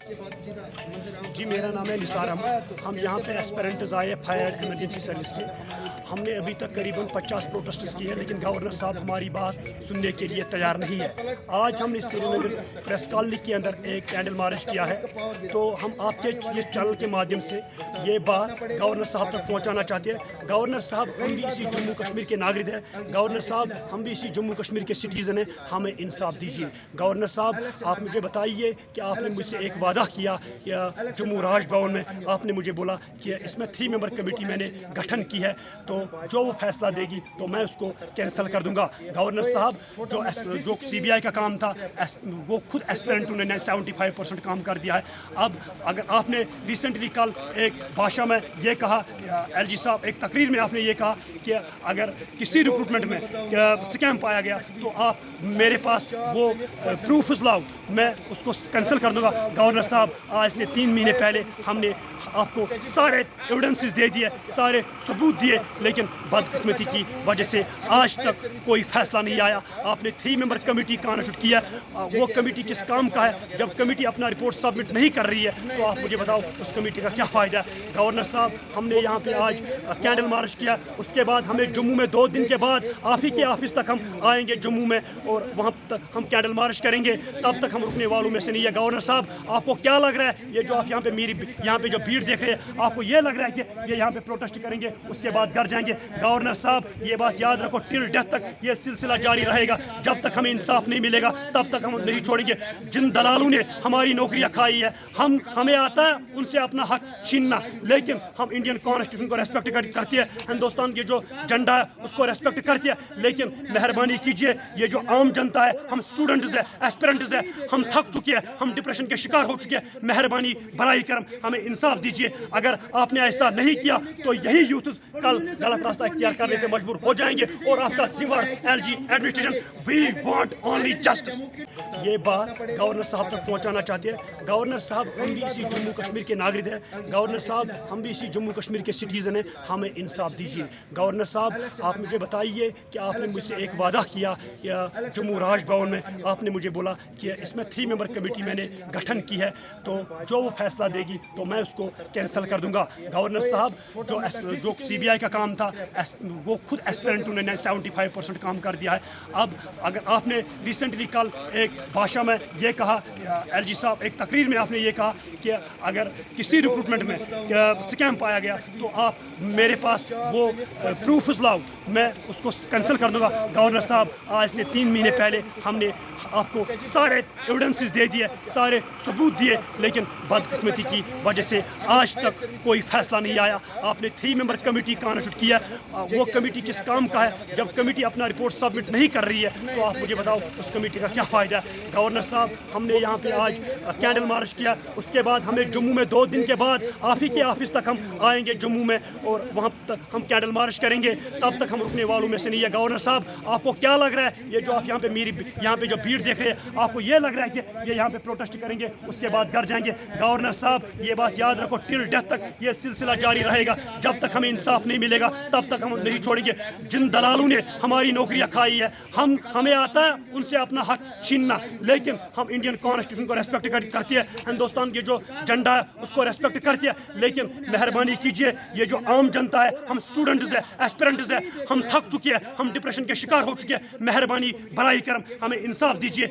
जी मेरा नाम है निसार अहमद। हम यहाँ पे एस्पेरेंट्स आए फायर एमरजेंसी सर्विस के। हमने अभी तक करीबन 50 प्रोटेस्ट्स किए, लेकिन गवर्नर साहब हमारी बात सुनने के लिए तैयार नहीं है। आज हमने श्रीनगर प्रेस कॉलोनी के अंदर एक कैंडल मार्च किया है। तो हम आपके इस चैनल के माध्यम से ये बात गवर्नर साहब तक पहुँचाना चाहते हैं। गवर्नर साहब, हम भी इसी जम्मू कश्मीर के नागरिक हैं। गवर्नर साहब, हम भी इसी जम्मू कश्मीर के सिटीज़न हैं। हमें इंसाफ दीजिए। गवर्नर साहब, आप मुझे बताइए कि आपने मुझसे एक वादा किया कि जम्मू राजभवन में आपने मुझे बोला कि इसमें 3 मेंबर कमेटी मैंने गठन की है, तो जो वो फैसला देगी तो मैं उसको कैंसिल कर दूंगा। गवर्नर साहब, जो CBI का काम था वो खुद एस्पिरेंट उन्होंने 75% काम कर दिया है। अब अगर आपने रिसेंटली कल एक भाषा में ये कहा, LG साहब एक तकरीर में आपने ये कहा कि अगर किसी रिक्रूटमेंट में स्कैम पाया गया तो आप मेरे पास वो प्रूफ लाओ, मैं उसको कैंसिल कर दूंगा। गवर्नर साहब, आज से 3 महीने पहले हमने आपको सारे एविडेंसेस दे दिए, सारे सबूत दिए, लेकिन बदकिस्मती की वजह से आज तक कोई फैसला नहीं आया। आपने 3 मेंबर कमेटी कॉन्स्टिट्यूट किया, वो कमेटी किस काम का है? जब कमेटी अपना रिपोर्ट सबमिट नहीं कर रही है तो आप मुझे बताओ उस कमेटी का क्या फ़ायदा है? गवर्नर साहब, हमने यहाँ पे आज कैंडल मार्च किया, उसके बाद हमें जम्मू में 2 दिन के बाद आप ही के ऑफिस तक हम आएंगे जम्मू में, और वहाँ तक हम कैंडल मार्च करेंगे। तब तक हम रुकने वालों में से नहीं है। गवर्नर साहब, आपको क्या लग रहा है, ये जो आप यहाँ पे जो भीड़ देख रहे हैं, आपको ये लग रहा है कि ये यहाँ पे प्रोटेस्ट करेंगे उसके बाद घर जाएंगे? गवर्नर साहब, ये बात याद रखो, टिल डेथ तक ये सिलसिला जारी रहेगा। जब तक हमें इंसाफ नहीं मिलेगा तब तक हम नहीं छोड़ेंगे। जिन दलालों ने हमारी नौकरियां खाई है, हमें आता है उनसे अपना हक छीनना, लेकिन हम इंडियन कॉन्स्टिट्यूशन को रेस्पेक्ट करते हैं, हिंदुस्तान के जो झंडा है उसको रेस्पेक्ट करते हैं। लेकिन मेहरबानी कीजिए, ये जो आम जनता है, हम स्टूडेंट्स हैं, एस्पिरेंट्स हैं, हम थक चुके हैं, हम डिप्रेशन के शिकार हो चुके हैं। मेहरबानी बराई करम हमें इंसाफ दीजिए। अगर आपने ऐसा नहीं किया तो यही यूथ कल गलत रास्ता इख्तियार करने पे मजबूर हो जाएंगे, और आपका सिवर LG administration, we want only justice. ये बात गवर्नर साहब तक पहुंचाना चाहते हैं। गवर्नर साहब, हम भी इसी जम्मू कश्मीर के नागरिक हैं। गवर्नर साहब, हम भी इसी जम्मू कश्मीर के सिटीज़न हैं। हमें इंसाफ दीजिए। गवर्नर साहब, आप मुझे बताइए कि आपने मुझसे एक वादा किया कि जम्मू राजभवन में आपने मुझे बोला कि इसमें 3 मेंबर कमेटी मैंने गठन की है, तो जो वो फैसला देगी तो मैं उसको कैंसिल कर दूंगा। गवर्नर साहब, जो CBI का काम था वो खुद एस्पिरेंट उन्होंने 75% काम कर दिया है। अब अगर आपने रिसेंटली कल एक भाषा में ये कहा, LG साहब एक तकरीर में आपने ये कहा कि अगर किसी रिक्रूटमेंट में स्कैम पाया गया तो आप मेरे पास वो प्रूफ लाओ, मैं उसको कैंसिल कर दूंगा। गवर्नर साहब, आज से 3 महीने पहले हमने आपको सारे एविडेंसेस दे दिए, सारे सबूत दिए, लेकिन बदकिस्मती की वजह से आज तक कोई फैसला नहीं आया। आपने 3 मेंबर कमेटी कॉन्स्टिट्यूट किया, वो कमेटी किस काम का है? जब कमेटी अपना रिपोर्ट सबमिट नहीं कर रही है तो आप मुझे बताओ उस कमेटी का क्या फ़ायदा है? गवर्नर साहब, हमने यहाँ पे आज कैंडल मार्च किया, उसके बाद हमें जम्मू में 2 दिन के बाद आप ही के ऑफिस तक हम आएंगे जम्मू में, और वहाँ तक हम कैंडल मार्च करेंगे। तब तक हम रुकने वालों में से नहीं है। गवर्नर साहब, आपको क्या लग रहा है, ये जो आप यहाँ पे जो भीड़ देख रहे हैं, आपको ये लग रहा है कि ये यहाँ पे प्रोटेस्ट करेंगे उसके बाद घर जाएंगे? गवर्नर साहब, ये बात याद रखो, टिल डेथ तक ये सिलसिला जारी रहेगा। जब तक हमें इंसाफ नहीं मिलेगा तब तक हम नहीं छोड़ेंगे। जिन दलालों ने हमारी नौकरियां खाई है, हमें आता है उनसे अपना हक छीनना, लेकिन हम इंडियन कॉन्स्टिट्यूशन को रेस्पेक्ट करते हैं, हिंदुस्तान के जो झंडा है उसको रेस्पेक्ट करते हैं। लेकिन मेहरबानी कीजिए, ये जो आम जनता है, हम स्टूडेंट्स हैं, एस्पिरेंट्स हैं, हम थक चुके हैं, हम डिप्रेशन के शिकार हो चुके हैं। मेहरबानी बराई करम हमें इंसाफ दीजिए।